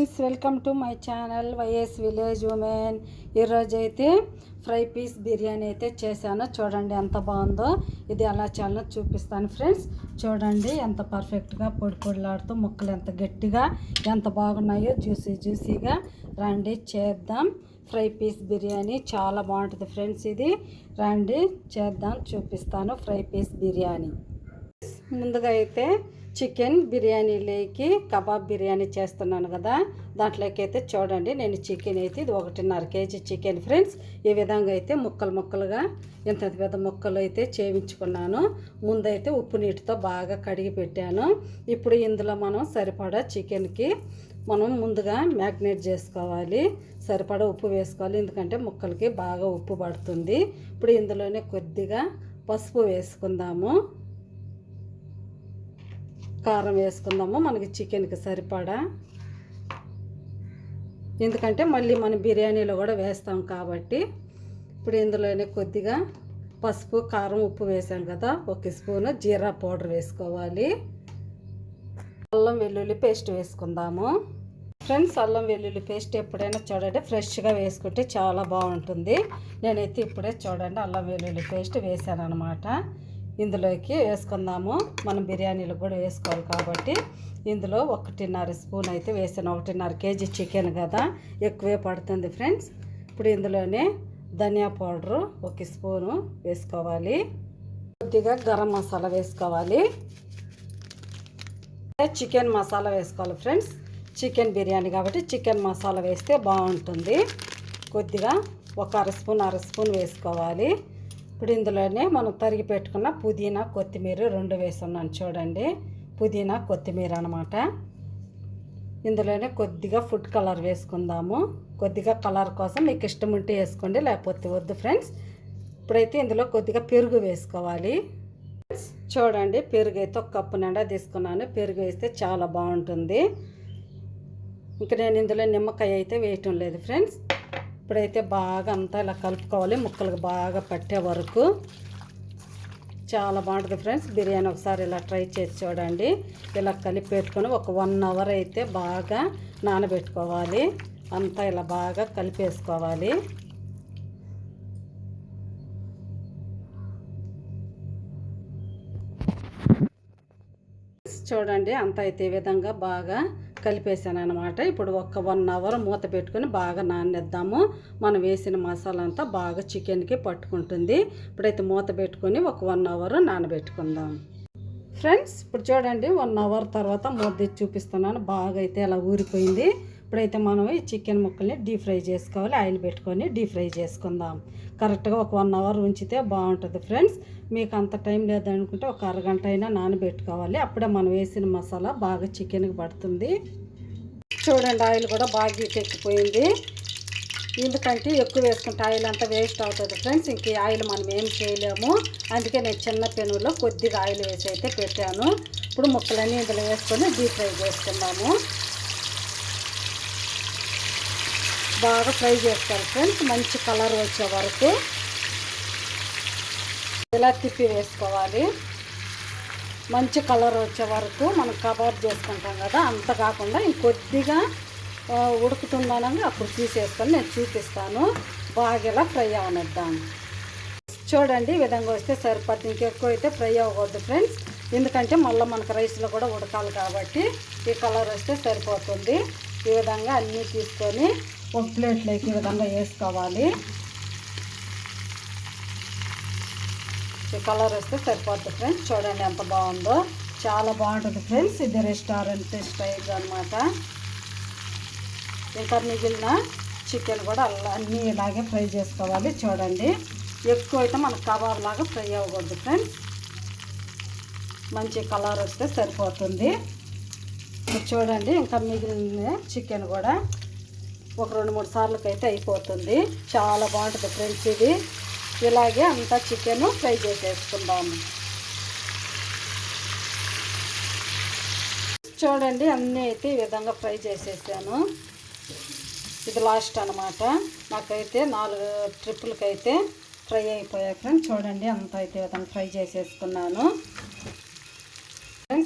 Friends, welcome to my channel YS village women. ఈరోజు అయితే fry piece biryani అయితే చేశాను. చూడండి ఎంత బాగుందో. ఇది ఎలా చేయాలో చూపిస్తాను ఫ్రెండ్స్. చూడండి ఎంత పర్ఫెక్ట్గా పొడి పొడిలాడుతూ ముక్కలు ఎంత గట్టిగా ఎంత బాగున్నాయో జ్యూసీగా. రండి చేద్దాం. ఫ్రై పీస్ బిర్యానీ చాలా బాగుంటుంది ఫ్రెండ్స్. ఇది రండి చేద్దాం, చూపిస్తాను ఫ్రై పీస్ బిర్యానీ. ముందుగా అయితే చికెన్ బిర్యానీలోకి కబాబ్ బిర్యానీ చేస్తున్నాను కదా, దాంట్లోకి అయితే చూడండి నేను చికెన్ అయితే ఇది 1.5 కేజీ చికెన్ ఫ్రెండ్స్. ఈ విధంగా అయితే ముక్కలుగా ఇంత పెద్ద ముక్కలు అయితే చేయించుకున్నాను. ముందైతే ఉప్పు నీటితో బాగా కడిగి పెట్టాను. ఇప్పుడు ఇందులో మనం సరిపడా చికెన్కి మనం ముందుగా మ్యాగ్నేట్ చేసుకోవాలి. సరిపడా ఉప్పు వేసుకోవాలి, ఎందుకంటే ముక్కలకి బాగా ఉప్పు పడుతుంది. ఇప్పుడు ఇందులోనే కొద్దిగా పసుపు వేసుకుందాము, కారం వేసుకుందాము మనకి చికెన్కి సరిపడా, ఎందుకంటే మళ్ళీ మనం బిర్యానీలో కూడా వేస్తాం కాబట్టి. ఇప్పుడు ఇందులోనే కొద్దిగా పసుపు, కారం, ఉప్పు వేసాం కదా, 1 స్పూను జీరా పౌడర్ వేసుకోవాలి. అల్లం వెల్లుల్లి పేస్ట్ వేసుకుందాము ఫ్రెండ్స్. అల్లం వెల్లుల్లి పేస్ట్ ఎప్పుడైనా చూడండి ఫ్రెష్గా వేసుకుంటే చాలా బాగుంటుంది. నేనైతే ఇప్పుడే చూడండి అల్లం వెల్లుల్లి పేస్ట్ వేసాను అనమాట. ఇందులోకి వేసుకుందాము. మనం బిర్యానీలో కూడా వేసుకోవాలి కాబట్టి ఇందులో 1.5 స్పూన్ అయితే వేసాను. 1.5 కేజీ చికెన్ కదా, ఎక్కువే పడుతుంది ఫ్రెండ్స్. ఇప్పుడు ఇందులోనే ధనియా పౌడరు 1 స్పూను వేసుకోవాలి. కొద్దిగా గరం మసాలా వేసుకోవాలి. చికెన్ మసాలా వేసుకోవాలి ఫ్రెండ్స్. చికెన్ బిర్యానీ కాబట్టి చికెన్ మసాలా వేస్తే బాగుంటుంది. కొద్దిగా ఒక అర స్పూన్ వేసుకోవాలి. ఇప్పుడు ఇందులోనే మనం తరిగి పెట్టుకున్న పుదీనా, కొత్తిమీర 2 వేస్తున్నాను చూడండి. పుదీనా, కొత్తిమీర అనమాట. ఇందులోనే కొద్దిగా ఫుడ్ కలర్ వేసుకుందాము. కొద్దిగా కలర్ కోసం మీకు ఇష్టం ఉంటే వేసుకోండి, లేకపోతే వద్దు ఫ్రెండ్స్. ఇప్పుడైతే ఇందులో కొద్దిగా పెరుగు వేసుకోవాలి. చూడండి పెరుగు అయితే 1 కప్పు నిండా తీసుకున్నాను. పెరుగు వేస్తే చాలా బాగుంటుంది. ఇంకా నేను ఇందులో నిమ్మకాయ అయితే వేయటం లేదు ఫ్రెండ్స్. ఇప్పుడైతే బాగా అంతా ఇలా కలుపుకోవాలి, ముక్కలకు బాగా పట్టే వరకు. చాలా బాగుంటుంది ఫ్రెండ్స్ బిర్యానీ. ఒకసారి ఇలా ట్రై చేసి చూడండి. ఇలా కలిపి పెట్టుకొని ఒక 1 అవర్ అయితే బాగా నానబెట్టుకోవాలి. అంతా ఇలా బాగా కలిపేసుకోవాలి. చూడండి అంతా అయితే ఈ విధంగా బాగా కలిపేసాను అనమాట. ఇప్పుడు ఒక 1 అవర్ మూత పెట్టుకొని బాగా నాననిద్దాము. మనం వేసిన మసాలా అంతా బాగా చికెన్కి పట్టుకుంటుంది. ఇప్పుడైతే మూత పెట్టుకొని ఒక 1 అవర్ నానబెట్టుకుందాం ఫ్రెండ్స్. ఇప్పుడు చూడండి 1 అవర్ తర్వాత మూత తెచ్చి చూపిస్తున్నాను. బాగా అయితే అలా ఊరిపోయింది. ఇప్పుడైతే మనం ఈ చికెన్ ముక్కల్ని డీప్ ఫ్రై చేసుకోవాలి. ఆయిల్ పెట్టుకొని డీప్ ఫ్రై చేసుకుందాం. కరెక్ట్గా ఒక 1 అవర్ ఉంచితే బాగుంటుంది ఫ్రెండ్స్. మీకు అంత టైం లేదనుకుంటే ఒక అరగంట అయినా నానబెట్టుకోవాలి. అప్పుడే మనం వేసిన మసాలా బాగా చికెన్కి పడుతుంది. చూడండి ఆయిల్ కూడా బాగా తెచ్చిపోయింది. ఎందుకంటే ఎక్కువ వేసుకుంటే ఆయిల్ అంతా వేస్ట్ అవుతుంది ఫ్రెండ్స్. ఇంక ఆయిల్ మనం ఏం చేయలేము. అందుకే నేను చిన్న పెనులో కొద్దిగా ఆయిల్ వేసి అయితే పెట్టాను. ఇప్పుడు ముక్కలన్నీ ఇందులో వేసుకొని డీప్ ఫ్రై చేసుకున్నాము. బాగా ఫ్రై చేసుకోవాలి ఫ్రెండ్స్, మంచి కలర్ వచ్చే వరకు ఇలా తిప్పి వేసుకోవాలి. మంచి కలర్ వచ్చే వరకు మనం కబాబ్ చేసుకుంటాం కదా, అంత కాకుండా ఇంకొద్దిగా ఉడుకుతుందనగా అప్పుడు తీసేసుకొని నేను చూపిస్తాను. బాగా ఇలా ఫ్రై అవనిద్దాం. చూడండి ఈ విధంగా వస్తే సరిపోతుంది. ఇంకెక్కువ అయితే ఫ్రై అవ్వకూడదు ఫ్రెండ్స్, ఎందుకంటే మళ్ళీ మనకు రైస్లో కూడా ఉడకాలి కాబట్టి ఈ కలర్ వస్తే సరిపోతుంది. ఈ విధంగా అన్నీ తీసుకొని ఒక ప్లేట్లోకి ఈ విధంగా వేసుకోవాలి. ఈ కలర్ వస్తే సరిపోతుంది ఫ్రెండ్స్. చూడండి ఎంత బాగుందో, చాలా బాగుంటుంది ఫ్రెండ్స్. ఇది రెస్టారెంట్ స్టైల్ అనమాట. ఇంకా మిగిలిన చికెన్ కూడా అన్నీ ఇలాగే ఫ్రై చేసుకోవాలి. చూడండి ఎక్కువ అయితే మనకు కబాబ్ లాగా ఫ్రై అవ్వకూడదు ఫ్రెండ్స్. మంచి కలర్ వస్తే సరిపోతుంది. చూడండి ఇంకా మిగిలిన చికెన్ కూడా ఒక 2-3 సార్లకి అయితే అయిపోతుంది. చాలా బాగుంటుంది ఫ్రెండ్స్. ఇది ఇలాగే అంతా చికెన్ ఫ్రై చేసేసుకుందాము. చూడండి అన్నీ అయితే ఈ విధంగా ఫ్రై చేసేసాను. ఇది లాస్ట్ అనమాట. నాకైతే 4 ట్రిప్పులకి అయితే ఫ్రై అయిపోయాయి ఫ్రెండ్స్. చూడండి అంతా అయితే ఈ విధంగా ఫ్రై చేసేసుకున్నాను.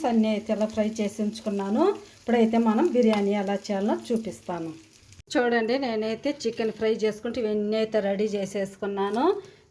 ఫ్రెండ్స్, అన్నీ అయితే ఇలా ఫ్రై చేసి ఉంచుకున్నాను. ఇప్పుడైతే మనం బిర్యానీ ఎలా చేయాలో చూపిస్తాను. చూడండి, నేనైతే చికెన్ ఫ్రై చేసుకుంటే ఇవన్నీ అయితే రెడీ చేసేసుకున్నాను.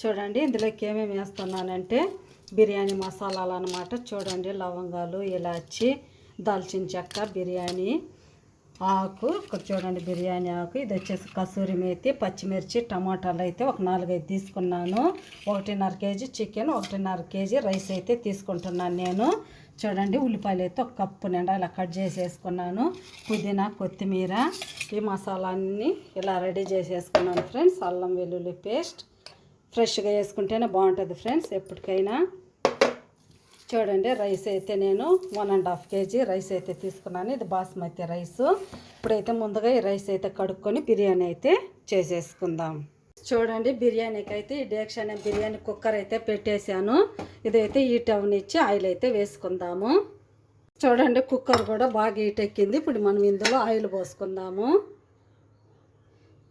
చూడండి, ఇందులోకి ఏమేమి వేస్తున్నానంటే బిర్యానీ మసాలాలు అనమాట. చూడండి, లవంగాలు, ఇలాచి, దాల్చిన చెక్క, బిర్యానీ ఆకు, చూడండి బిర్యానీ ఆకు, ఇది వచ్చేసి కసూరి మేతి, పచ్చిమిర్చి, టమాటాలు అయితే ఒక 4-5 తీసుకున్నాను. 1.5 కేజీ చికెన్, 1.5 కేజీ రైస్ అయితే తీసుకుంటున్నాను నేను. చూడండి, ఉల్లిపాయలు అయితే 1 కప్పు నిండా ఇలా కట్ చేసేసుకున్నాను. పుదీనా, కొత్తిమీర, ఈ మసాలాన్ని ఇలా రెడీ చేసేసుకున్నాను ఫ్రెండ్స్. అల్లం వెల్లుల్లి పేస్ట్ ఫ్రెష్గా వేసుకుంటేనే బాగుంటుంది ఫ్రెండ్స్ ఎప్పటికైనా. చూడండి, రైస్ అయితే నేను 1.5 కేజీ రైస్ అయితే తీసుకున్నాను. ఇది బాస్మతి రైస్. ఇప్పుడైతే ముందుగా ఈ రైస్ అయితే కడుక్కొని బిర్యానీ అయితే చేసేసుకుందాం. చూడండి, బిర్యానీకి అయితే ఈ డేక్షణ బిర్యానీ కుక్కర్ అయితే పెట్టేశాను. ఇదైతే హీట్ అవనిచ్చి ఆయిల్ అయితే వేసుకుందాము. చూడండి, కుక్కర్ కూడా బాగా హీట్ ఎక్కింది. ఇప్పుడు మనం ఇందులో ఆయిల్ పోసుకుందాము.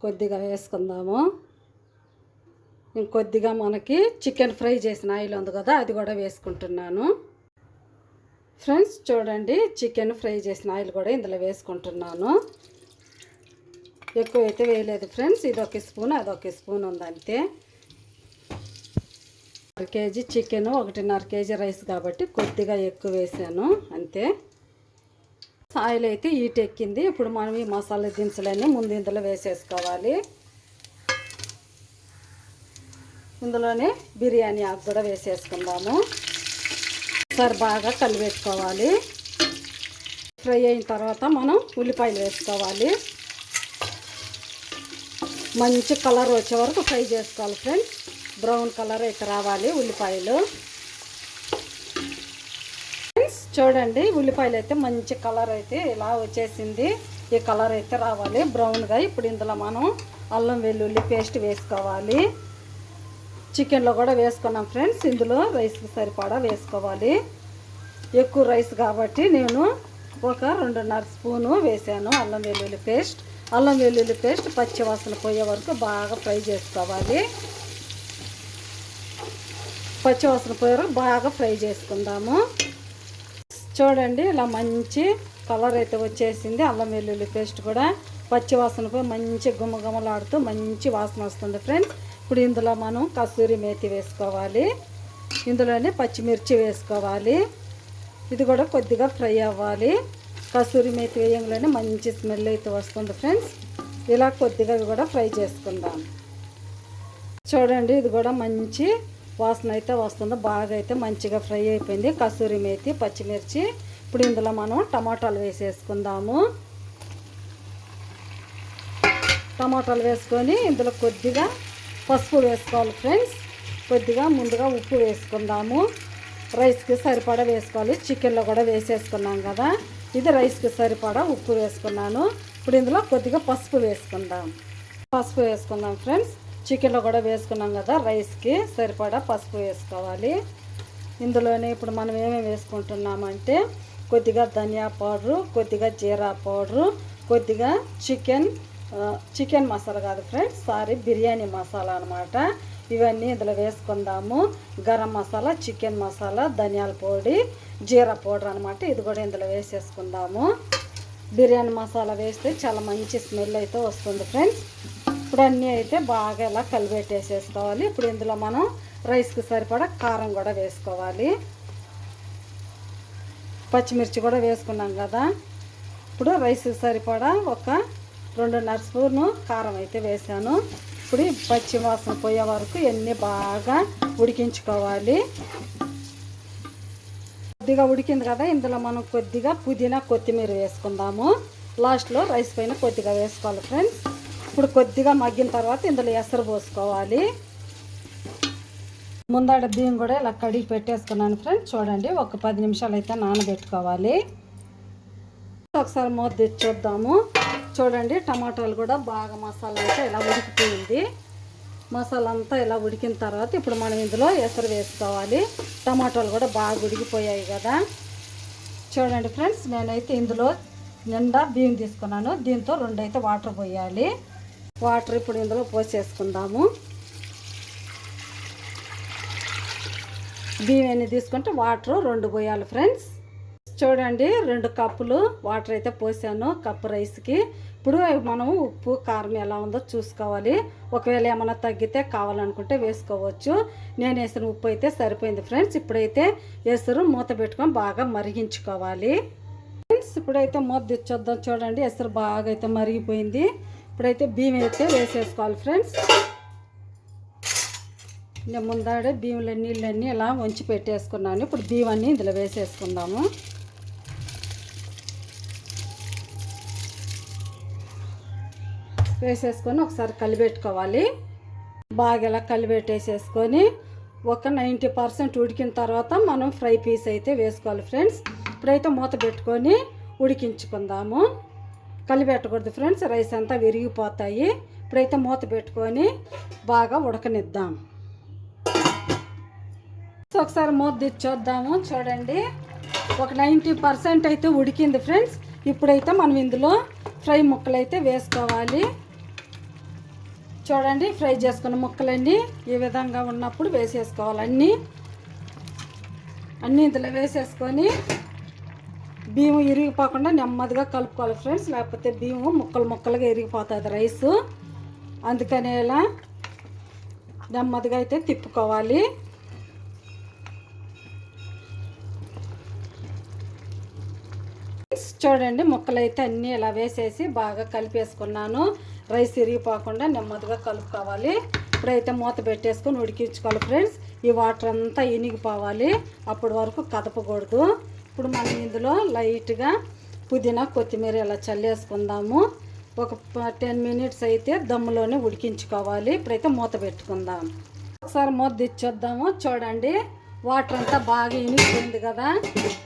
కొద్దిగా వేసుకుందాము. ఇంకొద్దిగా మనకి చికెన్ ఫ్రై చేసిన ఆయిల్ ఉంది కదా, అది కూడా వేసుకుంటున్నాను ఫ్రెండ్స్. చూడండి, చికెన్ ఫ్రై చేసిన ఆయిల్ కూడా ఇందులో వేసుకుంటున్నాను. ఎక్కువ అయితే వేయలేదు ఫ్రెండ్స్. ఇది 1 స్పూన్, అది 1 స్పూన్ ఉంది అంతే. 1 కేజీ చికెన్, 1.5 కేజీ రైస్ కాబట్టి కొద్దిగా ఎక్కువ వేసాను అంతే. ఆయిల్ అయితే హీట్ ఎక్కింది. ఇప్పుడు మనం ఈ మసాలా దినుసులన్నీ ముందు ఇందులో వేసేసుకోవాలి. ఇందులోనే బిర్యానీ ఆకు కూడా వేసేసుకుందాము. ఒకసారి బాగా కలిపెట్టుకోవాలి. ఫ్రై అయిన తర్వాత మనం ఉల్లిపాయలు వేసుకోవాలి. మంచి కలర్ వచ్చే వరకు ఫ్రై చేసుకోవాలి ఫ్రెండ్స్. బ్రౌన్ కలర్ అయితే రావాలి ఉల్లిపాయలు. ఫ్రెండ్స్, చూడండి, ఉల్లిపాయలు అయితే మంచి కలర్ అయితే ఇలా వచ్చేసింది. ఈ కలర్ అయితే రావాలి బ్రౌన్గా. ఇప్పుడు ఇందులో మనం అల్లం వెల్లుల్లి పేస్ట్ వేసుకోవాలి. చికెన్లో కూడా వేసుకున్నాం ఫ్రెండ్స్. ఇందులో రైస్కి సరిపడా వేసుకోవాలి. ఎక్కువ రైస్ కాబట్టి నేను ఒక 2.5 స్పూను వేసాను అల్లం వెల్లుల్లి పేస్ట్. అల్లం వెల్లుల్లి పేస్ట్ పచ్చి వాసన పోయే వరకు బాగా ఫ్రై చేసుకోవాలి. పచ్చి వాసన పోయే వరకు బాగా ఫ్రై చేసుకుందాము. చూడండి, ఇలా మంచి కలర్ అయితే వచ్చేసింది. అల్లం వెల్లుల్లి పేస్ట్ కూడా పచ్చి వాసన పోయి మంచి గుమగుమలాడుతూ మంచి వాసన వస్తుంది ఫ్రెండ్స్. ఇప్పుడు ఇందులో మనం కసూరి మేతి వేసుకోవాలి. ఇందులోనే పచ్చిమిర్చి వేసుకోవాలి. ఇది కూడా కొద్దిగా ఫ్రై అవ్వాలి. కసూరి మేతి వేయంగానే మంచి స్మెల్ అయితే వస్తుంది ఫ్రెండ్స్. ఇలా కొద్దిగా కూడా ఫ్రై చేసుకుందాం. చూడండి, ఇది కూడా మంచి వాసన అయితే వస్తుంది. బాగా అయితే మంచిగా ఫ్రై అయిపోయింది కసూరి మేతి, పచ్చిమిర్చి. ఇప్పుడు ఇందులో మనం టమాటాలు వేసేసుకుందాము. టమాటాలు వేసుకొని ఇందులో కొద్దిగా పసుపు వేసుకోవాలి ఫ్రెండ్స్. కొద్దిగా ముందుగా ఉప్పు వేసుకుందాము. రైస్కి సరిపడా వేసుకోవాలి. చికెన్లో కూడా వేసేసుకున్నాం కదా, ఇది రైస్కి సరిపడా ఉప్పు వేసుకున్నాను. ఇప్పుడు ఇందులో కొద్దిగా పసుపు వేసుకుందాం. పసుపు వేసుకుందాం ఫ్రెండ్స్. చికెన్లో కూడా వేసుకున్నాం కదా, రైస్కి సరిపడా పసుపు వేసుకోవాలి. ఇందులోనే ఇప్పుడు మనం ఏమేమి వేసుకుంటున్నామంటే కొద్దిగా ధనియా పౌడరు, కొద్దిగా జీరా పౌడరు, కొద్దిగా చికెన్ మసాలా కాదు ఫ్రెండ్స్, బిర్యానీ మసాలా అనమాట. ఇవన్నీ ఇందులో వేసుకుందాము. గరం మసాలా, చికెన్ మసాలా, ధనియాల పొడి, జీరా పౌడర్ అనమాట. ఇది కూడా ఇందులో వేసేసుకుందాము. బిర్యానీ మసాలా వేస్తే చాలా మంచి స్మెల్ అయితే వస్తుంది ఫ్రెండ్స్. ఇప్పుడు అన్నీ అయితే బాగా ఇలా కలిపెట్టేసేసుకోవాలి. ఇప్పుడు ఇందులో మనం రైస్కి సరిపడా కారం కూడా వేసుకోవాలి. పచ్చిమిర్చి కూడా వేసుకున్నాం కదా. ఇప్పుడు రైస్కి సరిపడా ఒక 2.5 స్పూను కారం అయితే వేసాను. ఇప్పుడు పచ్చి వాసన పోయే వరకు ఎన్ని బాగా ఉడికించుకోవాలి. కొద్దిగా ఉడికింది కదా, ఇందులో మనం కొద్దిగా పుదీనా, కొత్తిమీర వేసుకుందాము. లాస్ట్లో రైస్ పైన కొద్దిగా వేసుకోవాలి ఫ్రెండ్స్. ఇప్పుడు కొద్దిగా మగ్గిన తర్వాత ఇందులో ఎసరు పోసుకోవాలి. ముందడ బియ్యం కూడా ఇలా కడిగి పెట్టేసుకున్నాను ఫ్రెండ్స్. చూడండి, ఒక 10 నిమిషాలు అయితే నానబెట్టుకోవాలి. ఒకసారి మూత తెచ్చి చూద్దాము. చూడండి, టమాటాలు కూడా బాగా మసాలా అయితే ఇలా ఉడికిపోయింది. మసాలా అంతా ఇలా ఉడికిన తర్వాత ఇప్పుడు మనం ఇందులో ఎసరు వేసుకోవాలి. టమాటాలు కూడా బాగా ఉడికిపోయాయి కదా. చూడండి ఫ్రెండ్స్, నేనైతే ఇందులో నిండా బియ్యం తీసుకున్నాను. దీంతో 2 అయితే వాటర్ పోయాలి. వాటర్ ఇప్పుడు ఇందులో పోసేసుకుందాము. బియ్యం ఎన్ని తీసుకుంటే వాటర్ 2 పోయాలి ఫ్రెండ్స్. చూడండి 2 కప్పులు వాటర్ అయితే పోసాను కప్పు రైస్కి. ఇప్పుడు మనం ఉప్పు కారం ఎలా ఉందో చూసుకోవాలి. ఒకవేళ ఏమైనా తగ్గితే కావాలనుకుంటే వేసుకోవచ్చు. నేను వేసిన ఉప్పు అయితే సరిపోయింది ఫ్రెండ్స్. ఇప్పుడైతే ఎసురు మూత పెట్టుకొని బాగా మరిగించుకోవాలి ఫ్రెండ్స్. ఇప్పుడైతే మూత తెచ్చొద్దాం. చూడండి ఎసురు బాగా అయితే మరిగిపోయింది. ఇప్పుడైతే బియ్యం అయితే వేసేసుకోవాలి ఫ్రెండ్స్. నేను ముందాడే బియ్యంలో నీళ్ళన్నీ ఇలా వంచి పెట్టేసుకున్నాను. ఇప్పుడు బియ్యం అన్నీ ఇందులో వేసేసుకుందాము. వేసేసుకొని ఒకసారి కలిపెట్టుకోవాలి. బాగా ఇలా కలిపెట్టేసేసుకొని ఒక 90% ఉడికిన తర్వాత మనం ఫ్రై పీస్ అయితే వేసుకోవాలి ఫ్రెండ్స్. ఇప్పుడైతే మూత పెట్టుకొని ఉడికించుకుందాము. కలిపెట్టకూడదు ఫ్రెండ్స్, రైస్ అంతా విరిగిపోతాయి. ఇప్పుడైతే మూత పెట్టుకొని బాగా ఉడకనిద్దాం. ఒకసారి మూత తెచ్చి చూద్దాము. చూడండి ఒక 90% అయితే ఉడికింది ఫ్రెండ్స్. ఇప్పుడైతే మనం ఇందులో ఫ్రై ముక్కలు అయితే వేసుకోవాలి. చూడండి ఫ్రై చేసుకున్న ముక్కలన్నీ ఈ విధంగా ఉన్నప్పుడు వేసేసుకోవాలి. అన్నీ ఇందులో వేసేసుకొని బియ్యం ఇరిగిపోకుండా నెమ్మదిగా కలుపుకోవాలి ఫ్రెండ్స్. లేకపోతే బియ్యం ముక్కలుగా ఇరిగిపోతుంది రైసు. అందుకని ఇలా నెమ్మదిగా అయితే తిప్పుకోవాలి. చూడండి ముక్కలు అయితే అన్నీ ఇలా వేసేసి బాగా కలిపేసుకున్నాను. రైస్ ఇరిగిపోకుండా నెమ్మదిగా కలుపుకోవాలి. ఇప్పుడైతే మూత పెట్టేసుకొని ఉడికించుకోవాలి ఫ్రెండ్స్. ఈ వాటర్ అంతా ఇనిగిపోవాలి, అప్పటి వరకు కదపకూడదు. ఇప్పుడు మనం ఇందులో లైట్గా పుదీనా కొత్తిమీర ఇలా చల్లేసుకుందాము. ఒక 10 మినిట్స్ అయితే దమ్ములోనే ఉడికించుకోవాలి. ఇప్పుడైతే మూత పెట్టుకుందాం. ఒకసారి మూత తెచ్చొద్దాము. చూడండి వాటర్ అంతా బాగా ఇనిగిపోయింది కదా,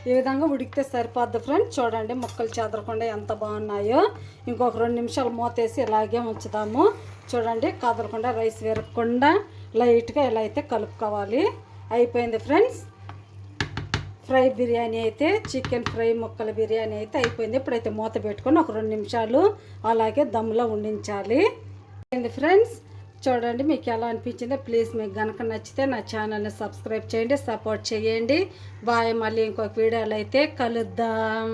ఈ విధంగా ఉడికితే సరిపోద్ది ఫ్రెండ్స్. చూడండి ముక్కలు చెదరకుండా ఎంత బాగున్నాయో. ఇంకొక 2 నిమిషాలు మూతేసి ఇలాగే ఉంచుదాము. చూడండి కదలకుండా రైస్ విరగకుండా లైట్గా ఇలా అయితే కలుపుకోవాలి. అయిపోయింది ఫ్రెండ్స్. ఫ్రై బిర్యానీ అయితే చికెన్ ఫ్రై ముక్కల బిర్యానీ అయితే అయిపోయింది. ఇప్పుడైతే మూత పెట్టుకొని ఒక 2 నిమిషాలు అలాగే దమ్ములో ఉండించాలి. ఫ్రెండ్స్ చూడండి మీకు ఎలా అనిపించిందో ప్లీజ్ మీకు కనుక నచ్చితే నా ఛానల్ని సబ్స్క్రైబ్ చేయండి, సపోర్ట్ చేయండి. బాయ్. మళ్ళీ ఇంకొక వీడియోలో అయితే కలుద్దాం.